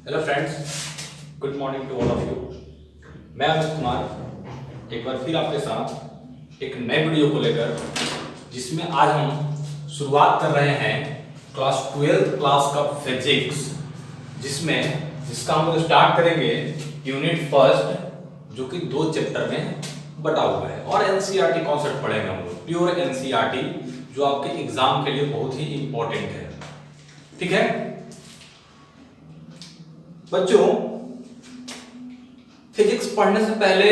Hello friends, good morning to all of you. मैं अमित कुमार एक बार फिर आपके साथ एक नए वीडियो को लेकर, जिसमें आज हम शुरुआत कर रहे हैं क्लास 12th क्लास का फिजिक्स, जिसका हम लोग स्टार्ट करेंगे यूनिट फर्स्ट, जो कि 2 चैप्टर में बटा हुआ है। और एनसीईआरटी कॉन्सेप्ट पढ़ेंगे हम लोग, प्योर एनसीईआरटी, जो आपके एग्जाम के लिए बहुत ही इंपॉर्टेंट है। ठीक है बच्चों, फिजिक्स पढ़ने से पहले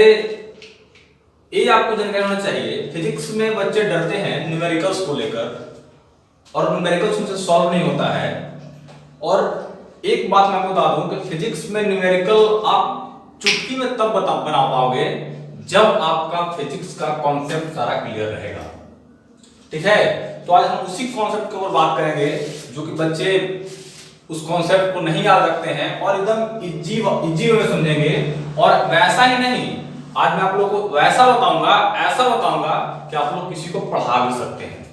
ये आपको जानकारी होना चाहिए, फिजिक्स में बच्चे डरते हैं न्यूमेरिकल्स को लेकर, और न्यूमेरिकल्स उनसे सॉल्व नहीं होता है। और एक बात मैं आपको बता दूं कि फिजिक्स में न्यूमेरिकल आप चुटकी में तब बना पाओगे जब आपका फिजिक्स का कॉन्सेप्ट सारा क्लियर रहेगा। ठीक है, तो आज हम उसी कॉन्सेप्ट के ऊपर बात करेंगे, जो कि बच्चे उस कॉन्सेप्ट को नहीं याद रखते हैं और एकदम इजी वे में समझेंगे। और वैसा ही नहीं, आज मैं आप लोगों को वैसा बताऊंगा, ऐसा बताऊंगा कि आप लोग किसी को पढ़ा भी सकते हैं,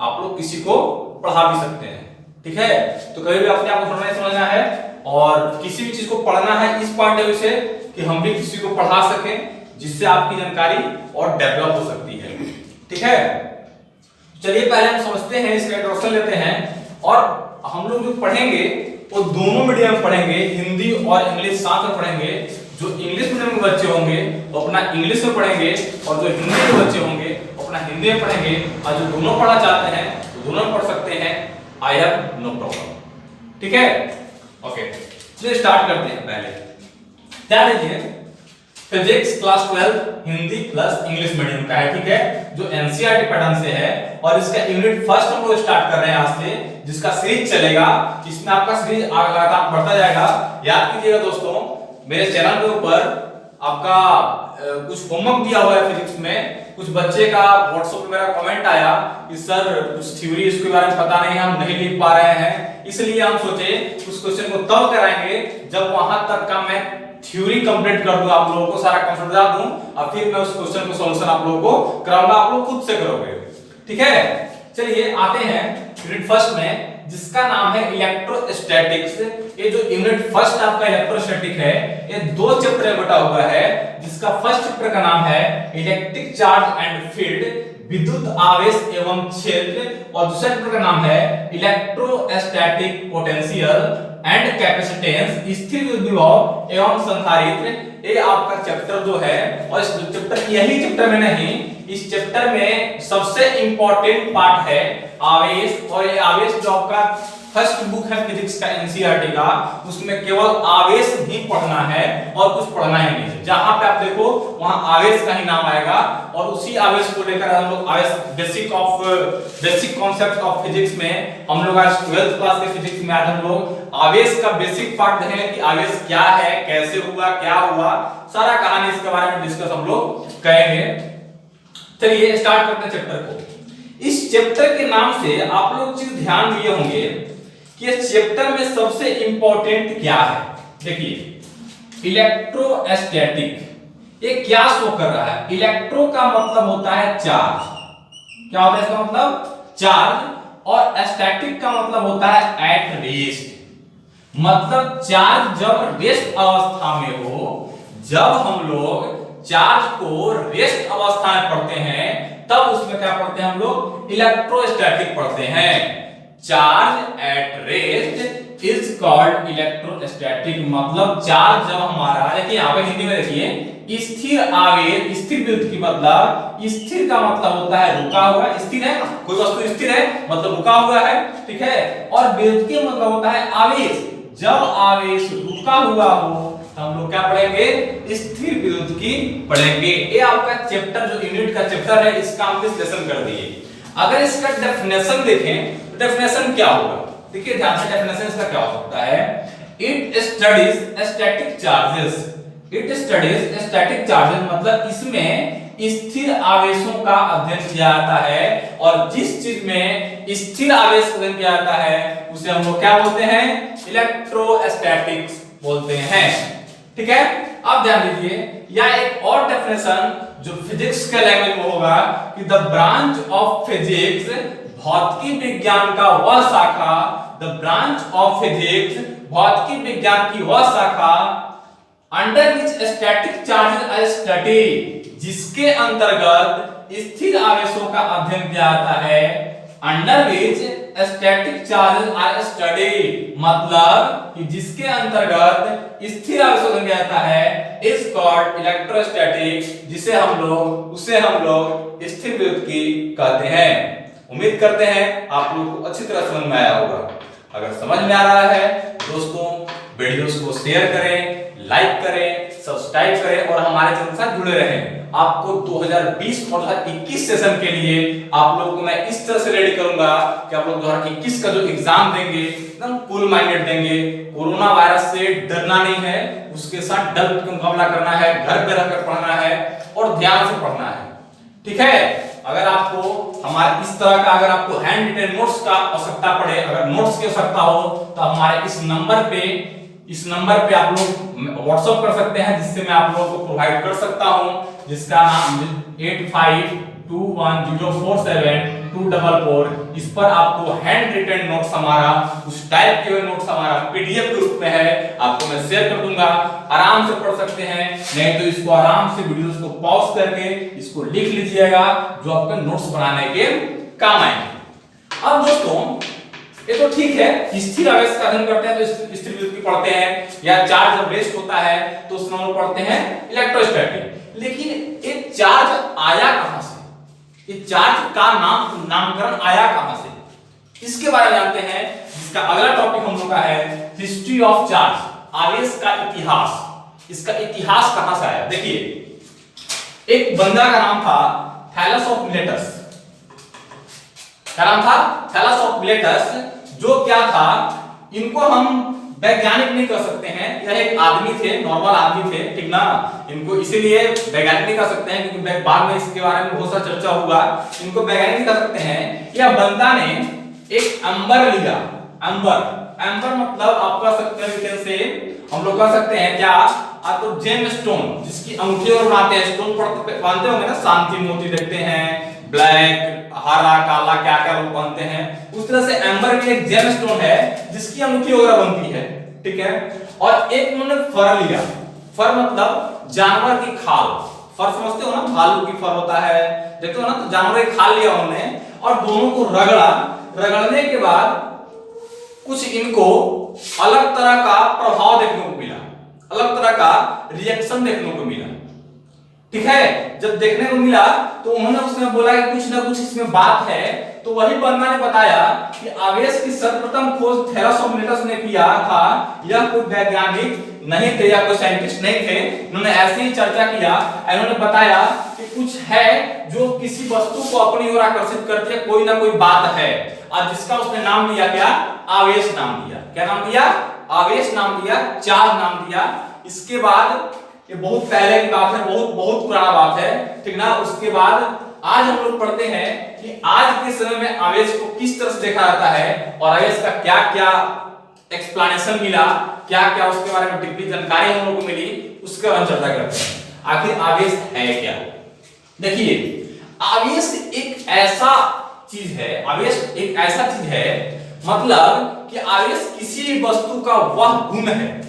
आप लोग किसी को पढ़ा भी सकते हैं। ठीक है, तो कभी भी अपने आप को समझना है और किसी भी चीज को पढ़ना है इस पॉइंट ऑफ व्यू से कि हम भी किसी को पढ़ा सकें, जिससे आपकी जानकारी और डेवलप हो सकती है। ठीक है, चलिए पहले हम समझते हैं, इसका इंट्रोडक्शन लेते हैं। और हम लोग जो पढ़ेंगे वो दोनों मीडियम में पढ़ेंगे, हिंदी और इंग्लिश साथ में पढ़ेंगे। जो इंग्लिश मीडियम के बच्चे होंगे वो अपना इंग्लिश में पढ़ेंगे, और जो हिंदी के बच्चे होंगे वो अपना हिंदी में पढ़ेंगे। और जो दोनों पढ़ना चाहते हैं तो दोनों पढ़ सकते हैं, आई हैव नो प्रॉब्लम। ठीक है, ओके, चलिए स्टार्ट करते हैं। पहले ध्यान दीजिए, physics class 12 Hindi plus English medium का है। ठीक है, जो एनसीईआरटी पैटर्न से है, और इसका यूनिट फर्स्ट हम लोग स्टार्ट कर रहे हैं आज से, जिसका सीरीज चलेगा। इसमें आपका सीरीज लगातार बढ़ता जाएगा। याद कीजिएगा दोस्तों, मेरे चैनल के ऊपर आपका कुछ होमवर्क दिया हुआ है फिजिक्स में। कुछ बच्चे का व्हाट्सएप पे मेरा कमेंट आया कि सर कुछ थ्योरी इसके बारे में पता नहीं है, हम नहीं लिख पा रहे हैं, इसलिए हम सोचे उस क्वेश्चन को तब कराएंगे जब वहां तक का मैं थ्योरी कंप्लीट कर दूं, आप लोगों को सारा कॉन्सेप्ट बता दूं, और फिर मैं उस क्वेश्चन को सॉल्यूशन आप लोगों को कराऊंगा, आप लोग खुद से करोगे। ठीक है, चलिए आते हैं यूनिट फर्स्ट में, जिसका नाम है इलेक्ट्रोस्टैटिक्स। ये जो यूनिट फर्स्ट आपका इलेक्ट्रोस्टैटिक है, ये 2 चैप्टर में बटा हुआ है, जिसका फर्स्ट चैप्टर का नाम है इलेक्ट्रिक चार्ज एंड फील्ड, विद्युत आवेश एवं क्षेत्र, और दूसरा चैप्टर का नाम है इलेक्ट्रोस्टैटिक पोटेंशियल एंड कैपेसिटेंस, स्थिर विद्युत विभव एवं संधारित्र। ये आपका चैप्टर जो है, और इस चैप्टर यही चैप्टर में नहीं, इस चैप्टर में सबसे इंपॉर्टेंट पार्ट है आवेश। और ये आवेश जो आपका फर्स्ट बुक है फिजिक्स का एनसीईआरटी का, उसमें केवल आवेश ही पढ़ना है और कुछ पढ़ना ही नहीं है। जहां पे आप देखो वहां आवेश का ही नाम आएगा, और उसी आवेश को लेकर हम लोग आवेश बेसिक कॉन्सेप्ट ऑफ फिजिक्स में हम लोग आज 12th क्लास के फिजिक्स में आज हम लोग आवेश का बेसिक पार्ट देखेंगे कि आवेश क्या है, कैसे हुआ, क्या हुआ, सारा कहानी इसके बारे में डिस्कस हम लोग करेंगे। चलिए स्टार्ट करते हैं चैप्टर को। इस चैप्टर के नाम से आप लोग चीज ध्यान दिए होंगे कि इस चैप्टर में सबसे इंपॉर्टेंट क्या है। देखिए, इलेक्ट्रोस्टैटिक, ये क्या शो कर रहा है? इलेक्ट्रो का मतलब होता है चार्ज, क्या होता है इसका मतलब? चार्ज। और स्टैटिक का मतलब होता है एट रेस्ट, मतलब चार्ज जब रेस्ट अवस्था में हो। जब हम लोग चार्ज को रेस्ट अवस्था में पढ़ते हैं, तब उसमें क्या पढ़ते हैं हम लोग? इलेक्ट्रोस्टैटिक पढ़ते हैं। Charge at rest is called electrostatic, मतलब चार्ज जब हमारा, देखिए यहां पे हिंदी में देखिए, स्थिर आवेश, स्थिर विद्युत की मतलब, स्थिर का मतलब होता है रुका हुआ, स्थिर है, कोई वस्तु स्थिर है मतलब रुका हुआ है। ठीक है, और विद्युत के मतलब होता है आवेश, जब आवेश रुका हुआ हो हम लोग क्या पढ़ेंगे? स्थिर विद्युत की पढ़ेंगे। ये आपका चैप्टर जो यूनिट का चैप्टर है, इसका हम विश्लेषण कर दिए। अगर इसका डेफिनेशन देखें तो डेफिनेशन क्या होगा? देखिए ध्यान से, डेफिनेशन इसका क्या हो सकता है? It studies static charges, it studies static charges मतलब इसमें स्थिर आवेशों का अध्ययन किया जाता है, और जिस चीज में स्थिर आवेश का अध्ययन किया जाता है उसे हम लोग क्या बोलते हैं? इलेक्ट्रोस्टैटिक्स बोलते हैं। ठीक है, अब ध्यान दीजिए, या एक और डेफिनेशन जो फिजिक्स के लैंग्वेज में होगा कि द ब्रांच ऑफ फिजिक्स, भौतिकी विज्ञान का वह शाखा द ब्रांच ऑफ फिजिक्स, भौतिक विज्ञान की वह शाखा, under which static charges are study, जिसके अंतर्गत स्थिर आवेशों का अध्ययन किया जाता है। Under which static charges are study, मतलब कि जिसके अंतर्गत स्थिर आवेशों का किया जाता है, इज कॉल्ड इलेक्ट्रोस्टैटिक, उसे हम लोग स्थिर विद्युत्की कहते हैं। उम्मीद करते हैं आप लोग को अच्छी तरह समझ में आया होगा। अगर समझ में आ रहा है दोस्तों, वीडियोस को शेयर करें, लाइक करें, सब्सक्राइब करें और हमारे चैनल के साथ जुड़े रहें। आपको 2020 और 2021 सेशन के लिए आप लोगों को मैं इस तरह से रेडी करूंगा कि आप लोग 2021 का जो एग्जाम देंगे एकदम कूल माइंडेड देंगे। कोरोना वायरस से डरना नहीं है, उसके साथ डर का मुकाबला करना है, घर पे रहकर पढ़ना है और ध्यान से पढ़ना है। ठीक है, अगर आपको हमारे इस तरह का, अगर आपको हैंड रिटन नोट्स का आवश्यकता पड़े, अगर नोट्स की आवश्यकता हो तो हमारे इस नंबर पे आप लोग व्हाट्सएप कर सकते हैं, जिससे मैं आप लोगों को प्रोवाइड कर सकता हूं, जिसका नाम 8521047244। इस पर आपको हैंड रिटन नोट्स हमारा, उस टाइप के हुए नोट्स हमारा पीडीएफ के रूप में है, आपको मैं शेयर कर दूंगा। आराम से पढ़ सकते हैं, नहीं तो इसको आराम से वीडियोस को पॉज करके इसको लिख लीजिएगा, जो आपके नोट्स बनाने के काम आएंगे। अब दोस्तों ये तो ठीक है, स्थिर आवेश का अध्ययन करते हैं तो स्थिर विद्युत्की पढ़ते हैं, या चार्ज जब रेस्ट होता है तो उसमें हम पढ़ते हैं इलेक्ट्रोस्टैटिक। लेकिन एक चार्ज आया कहां से, ये चार्ज का नामकरण आया कहां से, इसके बारे में जानते हैं। जिसका अगला टॉपिक हम लोग का है हिस्ट्री ऑफ चार्ज, आवेश का इतिहास। इसका इतिहास कहां से आया, देखिए एक बंदा का नाम था थैलस ऑफ मिलेटस। क्या नाम था? Thales of Miletus. जो क्या था, इनको हम वैज्ञानिक नहीं कह सकते हैं, यह एक आदमी थे, नॉर्मल आदमी थे, ठीक ना। इनको इसीलिए वैज्ञानिक नहीं कह सकते हैं क्योंकि बाद में इसके बारे में बहुत सारा चर्चा होगा। इनको वैज्ञानिक नहीं कह सकते हैं। यह बंदा ने एक अंबर लिया, अंबर मतलब आप कह सकते हैं से हम लोग कह सकते हैं क्या, आप तो जेम स्टोन, जिसकी अंगूठी और बनाते हैं, स्टोन बांधते होंगे ना, शांति मोती देखते हैं, ब्लैक, हरा, काला, क्या क्या लोग बनते हैं, उस तरह से एम्बर भी एक जेम स्टोन है जिसकी अंगूठी वगैरह बनती है। ठीक है, और एक उन्होंने फर लिया, फर मतलब जानवर की खाल, फर समझते हो ना, भालू की फर होता है, देखते हो ना, तो जानवर की खाल लिया उन्होंने और दोनों को रगड़ने के बाद कुछ इनको अलग तरह का प्रभाव देखने को मिला, अलग तरह का रिएक्शन देखने को मिला। ठीक है, जब देखने को मिला तो उन्होंने उसमें बोला कि कुछ ना कुछ इसमें बात है। तो वही बंदा ने बताया कि आवेश की सर्वप्रथम खोज थैलस ऑफ मिलेटस ने किया था। यह कोई वैज्ञानिक नहीं थे या कोई साइंटिस्ट नहीं थे, उन्होंने ऐसे ही चर्चा किया, उन्होंने बताया कि कुछ है जो किसी वस्तु को अपनी ओर आकर्षित करती है, कोई ना कोई बात है, और जिसका उसने नाम दिया क्या, आवेश नाम दिया। क्या नाम दिया? आवेश नाम दिया, चार्ज नाम दिया। इसके बाद ये बहुत पहले की बात है, बहुत पुराना बात है, ठीक ना। उसके बाद आज हम लोग पढ़ते हैं कि आज के समय में आवेश को किस तरह से देखा जाता है और आवेश का क्या क्या एक्सप्लेनेशन मिला, क्या क्या उसके बारे में डीपली जानकारी हम लोग को मिली, उसके बारे में चर्चा करते हैं। आखिर आवेश है क्या? देखिए, आवेश एक ऐसा चीज है, आवेश एक ऐसा चीज है, मतलब कि आवेश किसी वस्तु का वह गुण है,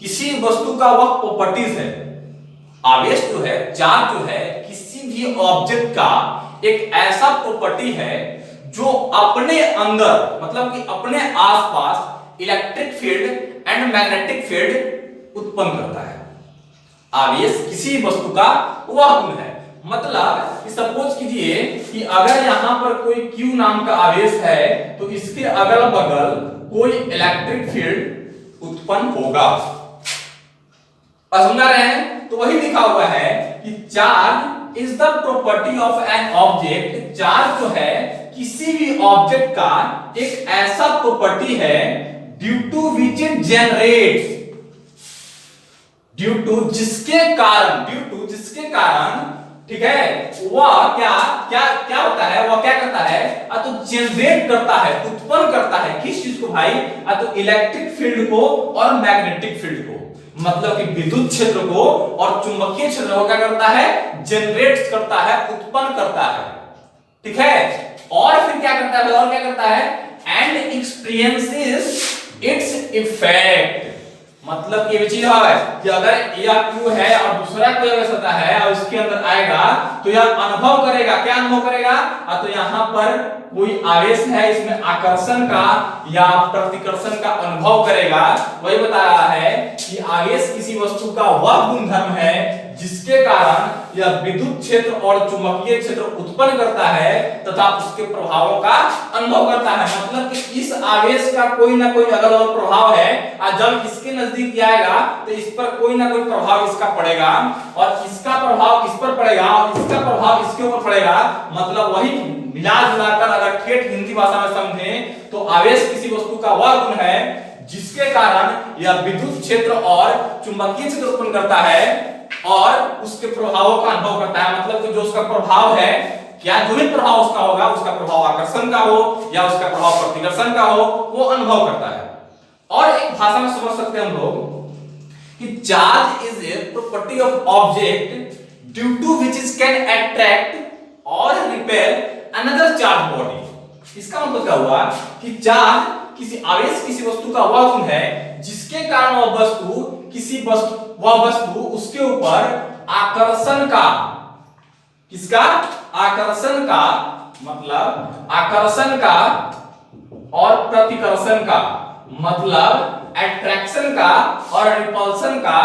किसी वस्तु का वह प्रॉपर्टीज है। आवेश जो है, चार्ज जो है, किसी भी ऑब्जेक्ट का एक ऐसा प्रॉपर्टी है जो अपने अंदर, मतलब कि अपने आसपास electric field and magnetic field उत्पन्न करता है। आवेश किसी वस्तु का वह गुण है। मतलब कि सपोज कीजिए कि अगर यहां पर कोई Q नाम का आवेश है तो इसके अगल बगल कोई इलेक्ट्रिक फील्ड उत्पन्न होगा। समझ रहे हैं? तो वही लिखा हुआ है कि charge is the property of an object. Charge जो है किसी भी ऑब्जेक्ट का एक ऐसा प्रॉपर्टी है due to which it generates, due to जिसके कारण, ठीक है, वह क्या क्या क्या होता है, वह क्या करता है, तो जनरेट करता है, उत्पन्न करता है। किस चीज को भाई? तो इलेक्ट्रिक फील्ड को और मैग्नेटिक फील्ड को, मतलब कि विद्युत क्षेत्र को और चुंबकीय क्षेत्र को क्या करता है? जनरेट करता है, उत्पन्न करता है। ठीक है, और फिर क्या करता है? और क्या करता है? and experiences its effect। मतलब ये भी चीज है कि अगर या Q है और दूसरा कोई अगर सतह है और उसके अंदर आएगा तो यह अनुभव करेगा। क्या अनुभव करेगा? तो यहाँ पर कोई आवेश है, इसमें आकर्षण का या प्रतिकर्षण का अनुभव करेगा। वही बता रहा है कि आवेश किसी वस्तु का वह गुणधर्म है जिसके कारण यह विद्युत क्षेत्र और चुंबकीय क्षेत्र उत्पन्न करता है तथा उसके प्रभावों का अनुभव करता है। मतलब कि इस आवेश का कोई ना कोई अलग अलग प्रभाव है और जब इसके नजदीक आएगा तो इस पर कोई ना कोई प्रभाव इसका पड़ेगा और इसका प्रभाव इस पर पड़ेगा और इसका प्रभाव इसके ऊपर पड़ेगा। मतलब वही मिला जुलाकर अगर ठेठ हिंदी भाषा में समझें तो आवेश किसी वस्तु का वह गुण है जिसके कारण यह विद्युत क्षेत्र और चुंबकीय क्षेत्र उत्पन्न करता है और उसके प्रभावों का अनुभव करता है। मतलब कि जो उसका प्रभाव है, क्या जो भी प्रभाव उसका होगा, उसका प्रभाव आकर्षण का हो या उसका प्रभाव प्रतिकर्षण का हो, वो अनुभव करता है। और एक भाषा में समझ सकते हैं हम लोग कि charge is a property of object due to which it can attract और रिपेल अनदर चार्ज बॉडी। इसका मतलब क्या हुआ कि चार्ज किसी आवेश किसी वस्तु का वह गुण है जिसके कारण वह वस्तु उसके ऊपर आकर्षण का, किसका? आकर्षण का, मतलब आकर्षण का और प्रतिकर्षण का, मतलब अट्रैक्शन का और रिपल्शन का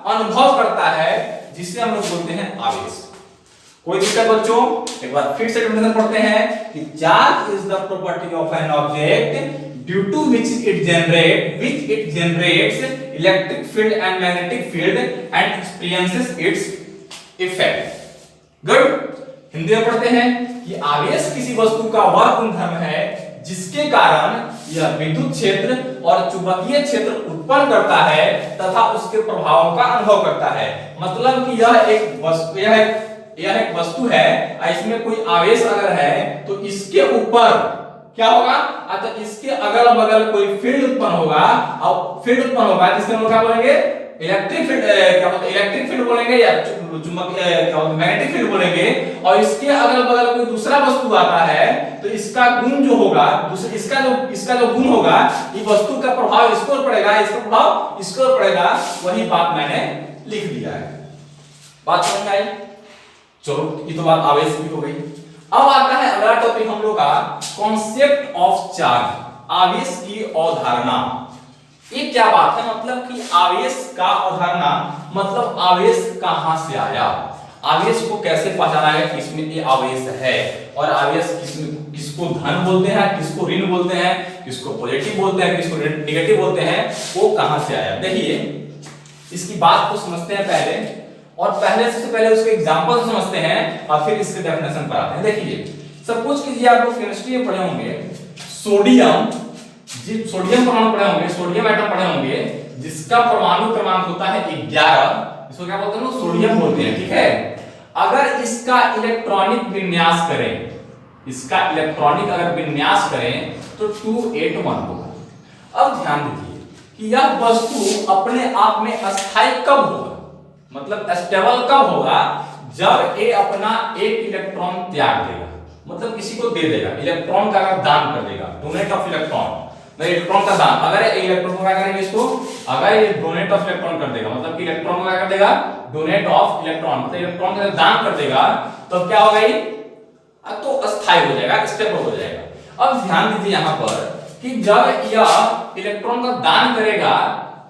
अनुभव करता है, जिसे हम लोग बोलते हैं आवेश। कोई दिक्कत बच्चों? एक बार फिर से डेफिनेशन पढ़ते हैं कि charge is the property of an object due to which it generates electric field and magnetic field and experiences its effect। Good. Hindi में पढ़ते हैं कि आवेश किसी वस्तु का वह गुणधर्म है जिसके कारण यह विद्युत क्षेत्र और चुंबकीय क्षेत्र उत्पन्न करता है तथा उसके प्रभावों का अनुभव करता है। मतलब कि यह एक वस्तु है, इसमें कोई आवेश अगर है तो इसके ऊपर क्या होगा? तो इसके अगल बगल कोई फील्ड उत्पन्न होगा और फील्ड उत्पन्न होगा जिससे हम लोग क्या बोलेंगे? Electric field. क्या बोलते हैं? इलेक्ट्रिक फील्ड बोलेंगे या चुंबकीय क्या बोलते हैं? मैग्नेटिक फील्ड बोलेंगे। और इसके अगल बगल कोई दूसरा वस्तु आता है तो इसका गुण जो होगा, इसका जो गुण होगा, ये वस्तु का प्रभाव इसके ऊपर पड़ेगा, इसका प्रभाव इसके ऊपर पड़ेगा। वही बात मैंने लिख दिया है। बात समझ में आई? चलो, ये तो बात आवेश की हो गई। अब आता है अगला टॉपिक हम लोग का, कॉन्सेप्ट ऑफ चार्ज, आवेश की अवधारणा। ये क्या बात है? मतलब कि आवेश का अवधारणा, मतलब आवेश कहां से आया, आवेश को कैसे पहचाना है कि इसमें ये आवेश है, और आवेश किसको धन बोलते हैं, किसको ऋण बोलते हैं, किसको पॉजिटिव बोलते हैं, किसको नेगेटिव बोलते हैं, वो कहां से आया। देखिए, इसकी बात को समझते हैं पहले, और सबसे पहले उसके एग्जांपल समझते हैं और फिर इसके डेफिनेशन पर आते हैं। देखिए, सपोज कीजिए आप लोग केमिस्ट्री में पढ़े होंगे सोडियम परमाणु पढ़े होंगे, सोडियम एटम पढ़े होंगे, जिसका परमाणु क्रमांक होता है 11। इसको क्या बोलते हैं? सोडियम बोलते हैं, ठीक है। अगर इसका इलेक्ट्रॉनिक विन्यास करें, अगर विन्यास करें तो 281 होगा। अब ध्यान दीजिए कि यह वस्तु अपने आप में अस्थायी कब होगा, मतलब स्टेबल कब होगा? जब ये अपना एक इलेक्ट्रॉन त्याग देगा, मतलब किसी को दे देगा, इलेक्ट्रॉन का अगर दान कर देगा, डोनेट ऑफ इलेक्ट्रॉन, इलेक्ट्रॉन का दान। अगर इलेक्ट्रॉन को क्या करेंगे, इसको अगर ये डोनेट ऑफ इलेक्ट्रॉन कर देगा, मतलब कि इलेक्ट्रॉन को क्या कर देगा? डोनेट ऑफ इलेक्ट्रॉन, मतलब इलेक्ट्रॉन का दान कर देगा, तो क्या होगा? तो अस्थायी हो जाएगा, स्टेबल हो जाएगा। अब ध्यान दीजिए यहाँ पर कि जब यह इलेक्ट्रॉन का दान करेगा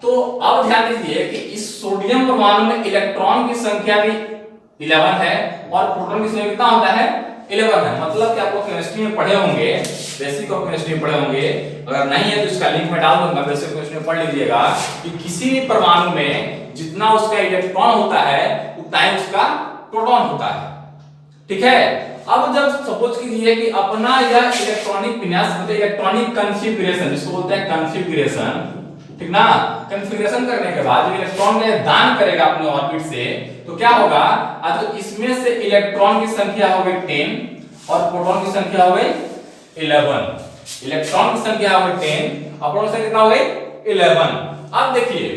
तो अब ध्यान दीजिए कि इस सोडियम परमाणु में इलेक्ट्रॉन की संख्या भी 11 है और प्रोटॉन की संख्या कितना होता है? 11 है। मतलब कि आपको केमिस्ट्री में पढ़े होंगे, बेसिक ऑफ केमिस्ट्री में पढ़े होंगे, अगर नहीं है तो इसका लिंक मैं डाल दूंगा, बेसिक केमिस्ट्री में पढ़ लीजिएगा कि किसी भी परमाणु में जितना उसका इलेक्ट्रॉन होता है उतना ही उसका प्रोटॉन होता है, ठीक है। अब जब सपोज कीजिए कि अपना यह इलेक्ट्रॉनिक विन्यास, मतलब इलेक्ट्रॉनिक कॉन्फ़िगरेशन, जिसको बोलते हैं कॉन्फ़िगरेशन, ठीक ना, कॉन्फ़िगरेशन करने के बाद जब इलेक्ट्रॉन का दान करेगा अपने ऑर्बिट से, तो क्या होगा? तो इसमें से इलेक्ट्रॉन की संख्या हो गई 10 और प्रोटॉन की संख्या हो गई 11। इलेक्ट्रॉन की संख्या हो गई 10 और प्रोटॉन की संख्या कितना हो गई? 11। अब देखिए,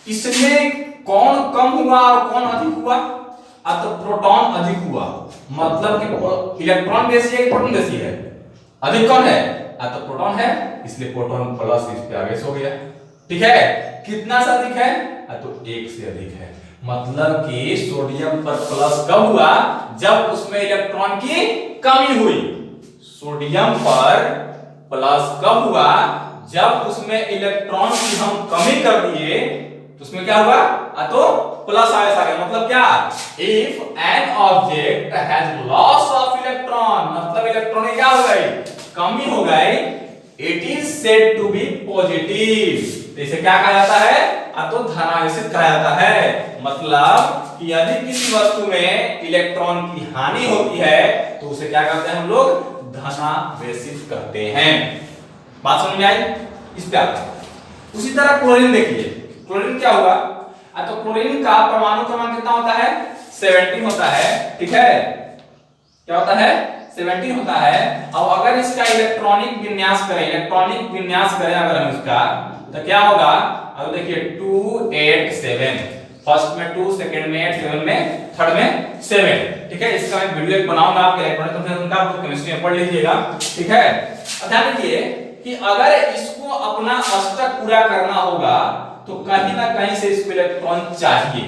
इसमें कौन कम हुआ और कौन अधिक हुआ? तो प्रोटॉन अधिक हुआ, मतलब कि इलेक्ट्रॉन बेसी है कि प्रोटॉन बेसी है? अधिक कौन है? तो प्रोटॉन है, इसलिए प्रोटॉन प्लस इस पे आवेश हो गया। ठीक है, कितना से अधिक है? तो 1 से अधिक है। मतलब कि सोडियम पर प्लस कब हुआ? जब उसमें इलेक्ट्रॉन की कमी हुई। सोडियम पर प्लस कब हुआ? जब उसमें इलेक्ट्रॉन की हम कमी कर दिए तो उसमें क्या हुआ? तो प्लस आवेश आ गया। मतलब क्या? If an object has loss of electron, मतलब इलेक्ट्रॉन की क्या हो गई? कमी हो गई, it is said to be positive. तो इसे क्या कहा जाता है? तो धनावेशित कहा जाता है। मतलब कि यदि किसी वस्तु में इलेक्ट्रॉन की हानि होती है तो उसे क्या कहते हैं हम लोग? धनावेशित कहते हैं। बात समझ में आई? इस पे आते हैं। उसी तरह क्लोरीन देखिए, क्लोरीन क्या हुआ? तो क्लोरीन का परमाणु क्रमांक कितना होता है? 17 होता है। ठीक है, क्या होता है? 17 होता है। अब अगर इसका इलेक्ट्रॉनिक विन्यास करें, अगर हम इसका, तो क्या होगा? अब देखिए 2 8 7, फर्स्ट में 2, सेकंड में 8, 7 में, थर्ड में 7। ठीक है, इसका मैं वीडियो एक बनाऊंगा आपके इलेक्ट्रॉनिक कंपोनेंट का, आप केमिस्ट्री में पढ़ लीजिएगा। ठीक है, अब ध्यान दीजिए कि अगर इसको अपना अष्टक पूरा करना होगा तो कहीं ना कहीं से इसको इलेक्ट्रॉन चाहिए।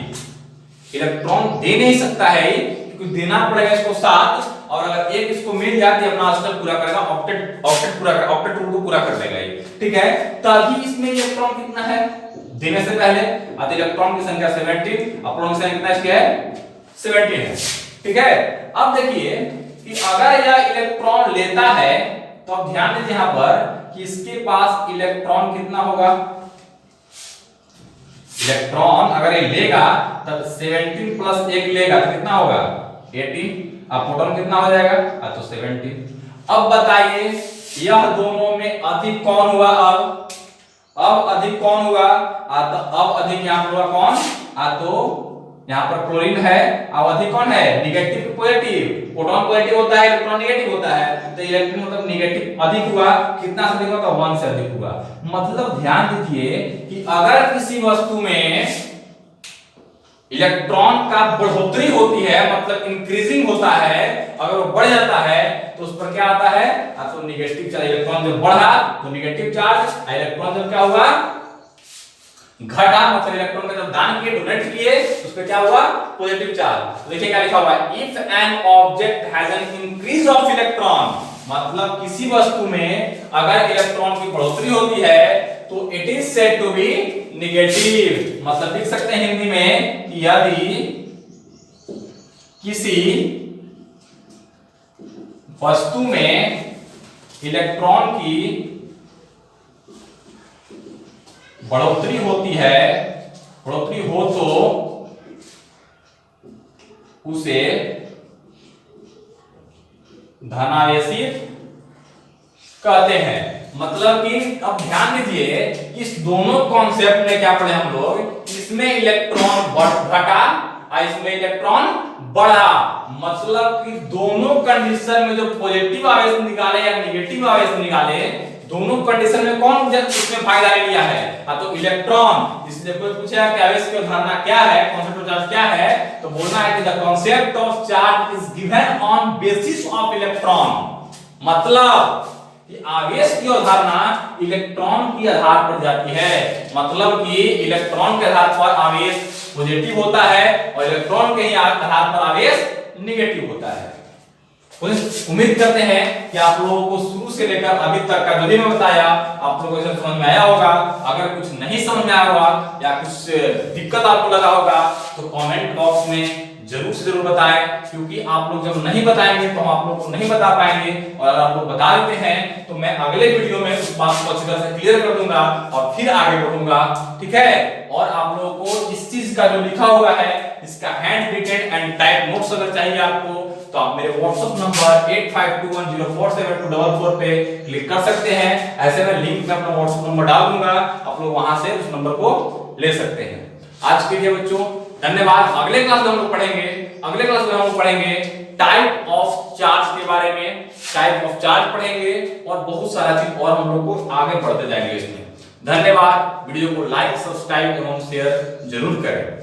इलेक्ट्रॉन दे नहीं सकता है, क्योंकि देना पड़ेगा इसको 7, और अगर एक इसको मिल जाती है अपना अष्टक पूरा करेगा, ऑक्टेट रूल को पूरा कर देगा ये। ठीक है, तभी इसमें इलेक्ट्रॉन कितना है देने से पहले? तो इलेक्ट्रॉन की संख्या 17, प्रोटॉन की संख्या कितना इसकी है? 17 है। ठीक है, अब देखिए कि अगर यह इलेक्ट्रॉन लेता है तो अब ध्यान दीजिए यहां पर कि इसके पास इलेक्ट्रॉन कितना होगा? इलेक्ट्रॉन अगर ये लेगा तब 17 प्लस 1 लेगा तो कितना होगा? 18। अब प्रोटॉन कितना हो जाएगा? तो 17। अब बताइए यह दोनों में अधिक कौन हुआ? अब अधिक कौन हुआ? तो अब अधिक यहां पर हुआ कौन? तो यहां पर क्लोरीन है। अब अधिक कौन है? नेगेटिव की पॉजिटिव। प्रोटॉन पॉजिटिव होता है, इलेक्ट्रॉन नेगेटिव होता है, तो इलेक्ट्रॉन मतलब नेगेटिव अधिक हुआ। कितना से अधिक हुआ? तो 1 से अधिक हुआ। मतलब ध्यान दीजिए कि अगर किसी वस्तु में इलेक्ट्रॉन का बढ़ोतरी होती है, मतलब इंक्रीजिंग होता है, अगर वो बढ़ जाता है तो उस पर क्या आता है? तो नेगेटिव चार्ज। इलेक्ट्रॉन जब बढ़ा तो नेगेटिव चार्ज, इलेक्ट्रॉन जब क्या हुआ? घटा, मतलब इलेक्ट्रॉन का जब दान किए, डोनेट किए, उस पे क्या हुआ? Positive charge. तो देखिए क्या लिखा हुआ है? If an object has an increase of electron, मतलब किसी वस्तु में अगर इलेक्ट्रॉन की बढ़ोतरी होती है तो it is said to be negative. मतलब लिख सकते हैं हिंदी में कि यदि किसी वस्तु में इलेक्ट्रॉन की बढ़ोतरी होती है, बढ़ोतरी हो तो उसे धनावेशित कहते हैं। मतलब कि अब ध्यान दीजिए कि इस दोनों कॉन्सेप्ट में क्या पढ़े हम लोग? इसमें इलेक्ट्रॉन घटा और इसमें इलेक्ट्रॉन बढ़ा। मतलब कि दोनों कंडीशन में जो पॉजिटिव आवेश निकाले या नेगेटिव आवेश निकाले, दोनों कंडीशन में कौन इसमें भागीदारी लिया है? तो इलेक्ट्रॉन। इसलिए कोई पूछेगा कि आवेश की अवधारणा क्या है, कॉन्सेप्ट ऑफ चार्ज क्या है, तो बोलना है कि the concept of charge is given on basis of electron. मतलब कि आवेश की अवधारणा इलेक्ट्रॉन की आधार पर जाती है। मतलब कि इलेक्ट्रॉन के आधार पर आवेश पॉजिटिव होता है और इलेक्ट्रॉन के ही आधार पर आवेश नेगेटिव होता है। उम्मीद करते हैं कि आप लोगों को शुरू से लेकर अभी तक का जो भी मैं बताया आप लोगों को समझ में आया होगा। अगर कुछ नहीं समझ में आया होगा या कुछ दिक्कत आपको लगा होगा तो कमेंट बॉक्स में जरूर से जरूर बताएं, क्योंकि आप लोग जब नहीं बताएंगे तो हम आप लोग को नहीं बता पाएंगे, और अगर आप लोग बता देते हैं तो मैं अगले वीडियो में उस बात को अच्छी तरह से क्लियर कर दूंगा और फिर आगे बढ़ूंगा। ठीक है, और आप लोगों को इस चीज का जो लिखा हुआ है इसका hand retain and type notes अगर चाहिए आपको तो आप मेरे व्हाट्सएप नंबर 8521047244 पे क्लिक कर सकते हैं। ऐसे में लिंक में अपना व्हाट्सएप नंबर डाल दूंगा, आप लोग वहां से उस नंबर को ले सकते हैं। आज के लिए बच्चों धन्यवाद। अगले क्लास में हम लोग पढ़ेंगे टाइप ऑफ चार्ज के बारे में, टाइप ऑफ चार्ज पढ़ेंगे और बहुत सारा चीज और हम लोग को आगे बढ़ते जाएंगे इसमें। धन्यवाद। वीडियो को लाइक, सब्सक्राइब एवं शेयर जरूर करें।